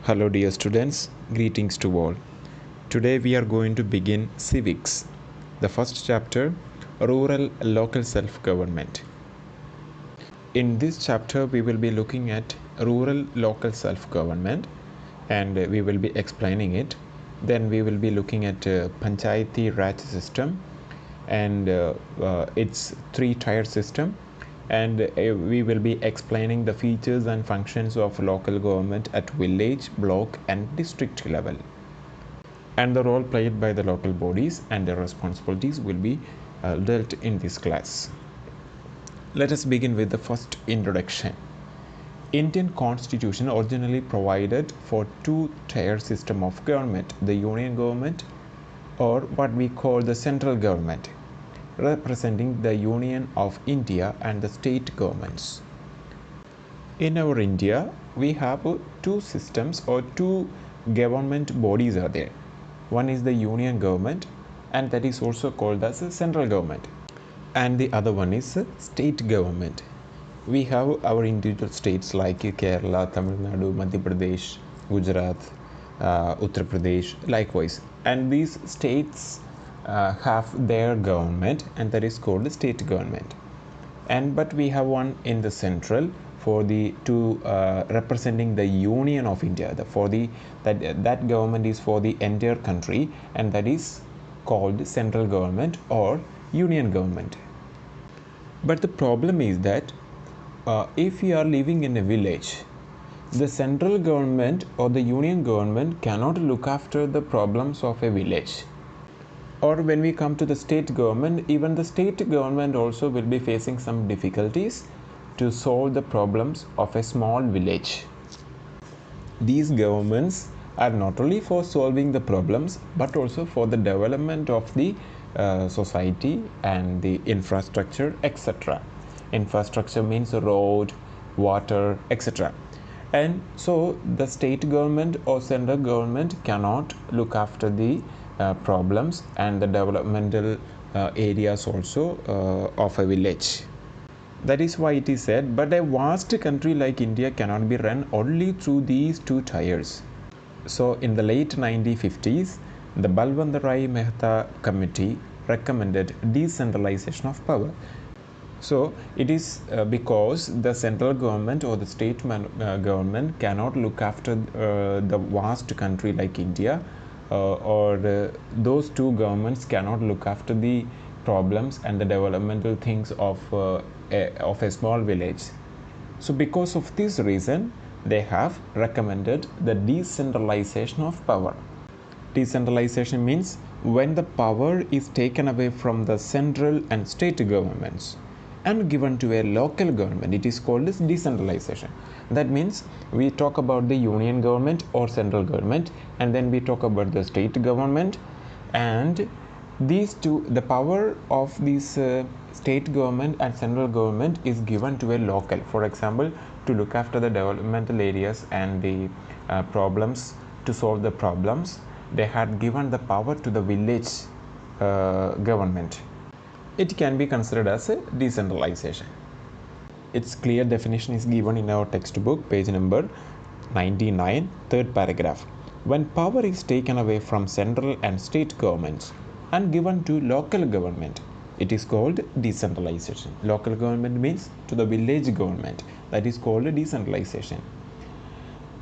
Hello dear students, greetings to all. Today we are going to begin civics. The first chapter, rural local self-government. In this chapter we will be looking at rural local self-government and we will be explaining it. Then we will be looking at Panchayati Raj system and its three-tier system, and we will be explaining the features and functions of local government at village, block and district level, and the role played by the local bodies and their responsibilities will be dealt in this class. Let us begin with the first introduction. Indian Constitution originally provided for two-tier system of government, the union government or what we call the central government, representing the Union of India and the state governments. In our India, we have two systems or two government bodies are there. One is the union government, and that is also called as a central government, and the other one is state government. We have our individual states like Kerala, Tamil Nadu, Madhya Pradesh, Gujarat, Uttar Pradesh, likewise, and these states have their government, and that is called the state government. And but we have one in the central for the two representing the Union of India. That government is for the entire country, and that is called central government or union government. But the problem is that if you are living in a village, the central government or the union government cannot look after the problems of a village. Or when we come to the state government, even the state government also will be facing some difficulties to solve the problems of a small village. These governments are not only for solving the problems but also for the development of the society and the infrastructure, etc. Infrastructure means road, water, etc. And so the state government or central government cannot look after the problems and the developmental areas also of a village. That is why it is said, but a vast country like India cannot be run only through these two tiers. So in the late 1950s, the Balwant Mehta committee recommended decentralization of power. So it is because the central government or the state government cannot look after the vast country like India, or those two governments cannot look after the problems and the developmental things of a small village. So because of this reason, they have recommended the decentralization of power. Decentralization means when the power is taken away from the central and state governments and given to a local government, it is called as decentralization. That means we talk about the union government or central government, and then we talk about the state government, and these two, the power of this state government and central government is given to a local. For example, to look after the developmental areas and the problems, to solve the problems, they had given the power to the village government. It can be considered as a decentralization. Its clear definition is given in our textbook, page number 99, third paragraph. When power is taken away from central and state governments and given to local government, it is called decentralization. Local government means to the village government. That is called decentralization.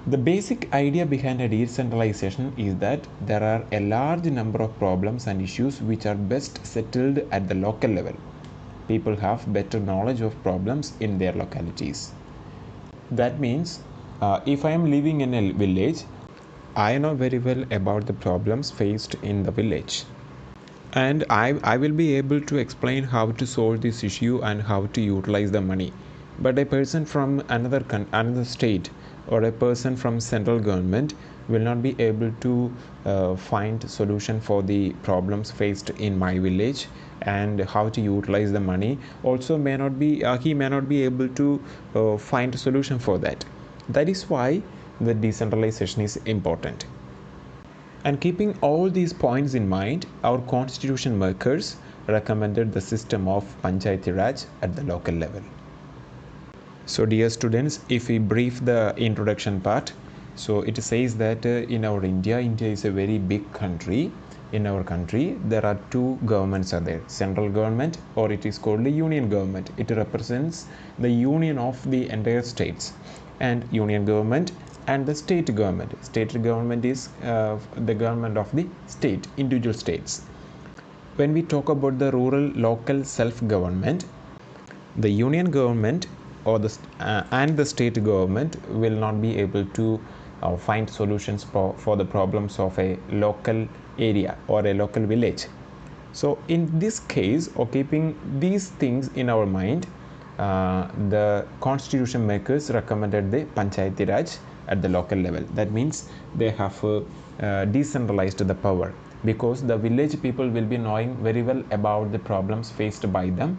The basic idea behind a decentralization is that there are a large number of problems and issues which are best settled at the local level. People have better knowledge of problems in their localities. That means if I am living in a village, I know very well about the problems faced in the village, and I will be able to explain how to solve this issue and how to utilize the money. But a person from another state or a person from central government will not be able to find solution for the problems faced in my village, and how to utilize the money also may not be he may not be able to find a solution for that. That is why the decentralization is important. And keeping all these points in mind, our constitution makers recommended the system of Panchayati Raj at the local level. So dear students, if we brief the introduction part, So it says that in our India is a very big country. In our country, there are two governments are there: central government, or it is called the union government. It represents the union of the entire states, and union government and the state government. State government is the government of the state, individual states. When we talk about the rural local self-government, the union government or and the state government will not be able to find solutions for the problems of a local area or a local village. So in this case, or keeping these things in our mind, the constitution makers recommended the Panchayati Raj at the local level. That means they have decentralized the power, because the village people will be knowing very well about the problems faced by them,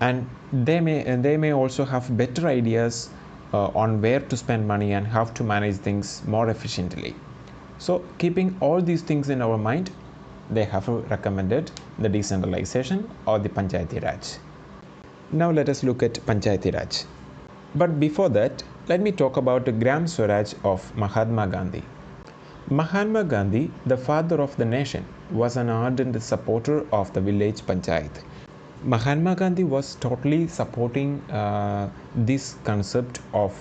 and they may also have better ideas on where to spend money and how to manage things more efficiently. So keeping all these things in our mind, they have recommended the decentralization or the Panchayati Raj. Now let us look at Panchayati Raj. But before that, let me talk about the Gram Swaraj of Mahatma Gandhi. Mahatma Gandhi, the father of the nation, was an ardent supporter of the village panchayat. Mahatma Gandhi was totally supporting this concept of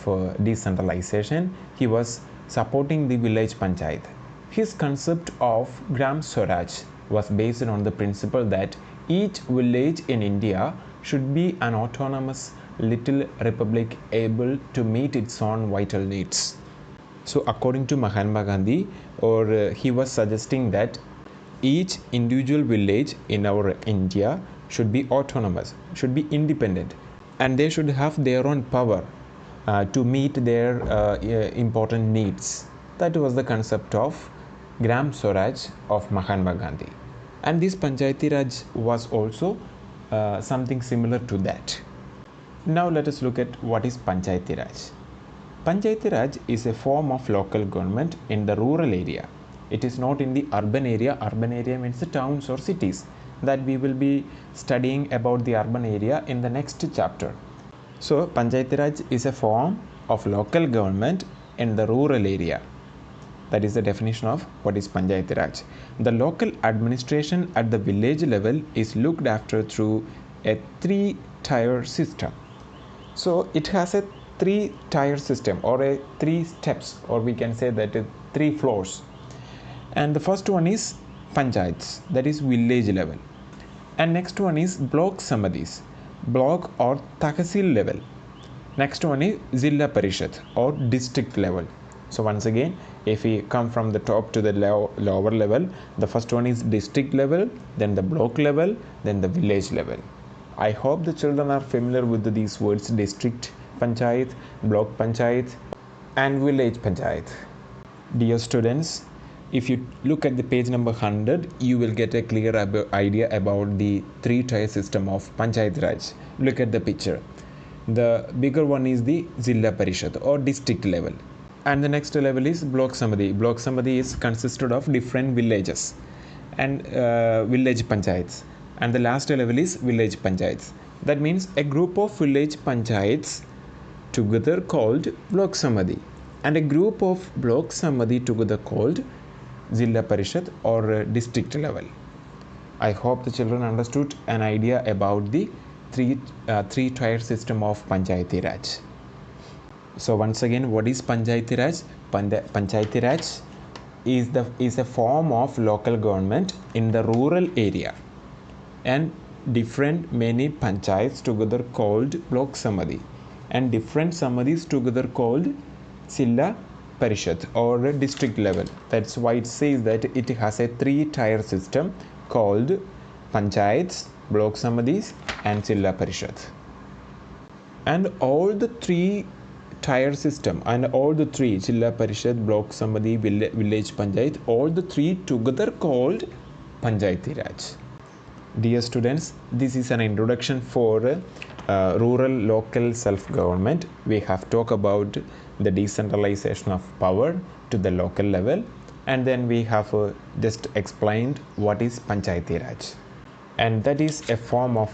decentralization. He was supporting the village panchayat. His concept of Gram Swaraj was based on the principle that each village in India should be an autonomous little republic able to meet its own vital needs. So according to Mahatma Gandhi, he was suggesting that each individual village in our India should be autonomous, should be independent, and they should have their own power to meet their important needs. That was the concept of Gram Swaraj of Mahatma Gandhi. And this Panchayati Raj was also something similar to that. Now let us look at what is Panchayati Raj. Panchayati Raj is a form of local government in the rural area. It is not in the urban area. Urban area means the towns or cities. That we will be studying about the urban area in the next chapter. So Panchayati Raj is a form of local government in the rural area. That is the definition of what is Panchayati Raj. The local administration at the village level is looked after through a three-tier system. So it has a three-tier system, or a three steps, or we can say that three floors. And the first one is panchayats, that is village level. And next one is block samadhis, block or tahsil level. Next one is Zilla Parishad or district level. So once again, if we come from the top to the lower level, the first one is district level, then the block level, then the village level. I hope the children are familiar with these words: district panchayat, block panchayat, and village panchayat. Dear students, if you look at the page number 100, you will get a clear idea about the three-tier system of Panchayat Raj. Look at the picture. The bigger one is the Zilla Parishad or district level, and the next level is Block Samadhi. Block Samadhi is consisted of different villages and village panchayats, and the last level is village panchayats. That means a group of village panchayats together called Block Samadhi, and a group of Block Samadhi together called Zilla Parishad or district level. I hope the children understood an idea about the three-tier system of Panchayati Raj. So once again, what is Panchayati Raj? Panchayati Raj is a form of local government in the rural area, and many panchayats together called Block Samadhi, and different samadhis together called Zilla Parishad or district level. That's why it says that it has a three-tier system called panchayats, block samadhis, and Zilla Parishad. And all the three-tier system and all the three, Zilla Parishad, block samadhi, village panchayat, all the three together called Panchayati Raj. Dear students, this is an introduction for rural local self-government. We have talked about the decentralization of power to the local level, and then we have just explained what is Panchayati Raj, and that is a form of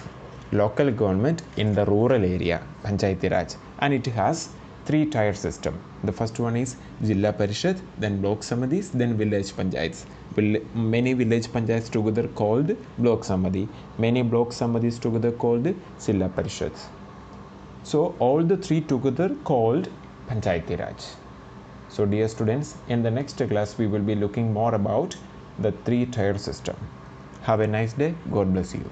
local government in the rural area, Panchayati Raj, and it has three-tier system. The first one is Jilla Parishad, then Block Samadhis, then Village Panchayats. Many village panchayats together called Block Samadhi. Many Block Samadhis together called Jilla Parishads. So all the three together called Panchayati Raj. So dear students, in the next class we will be looking more about the three-tier system. Have a nice day. God bless you.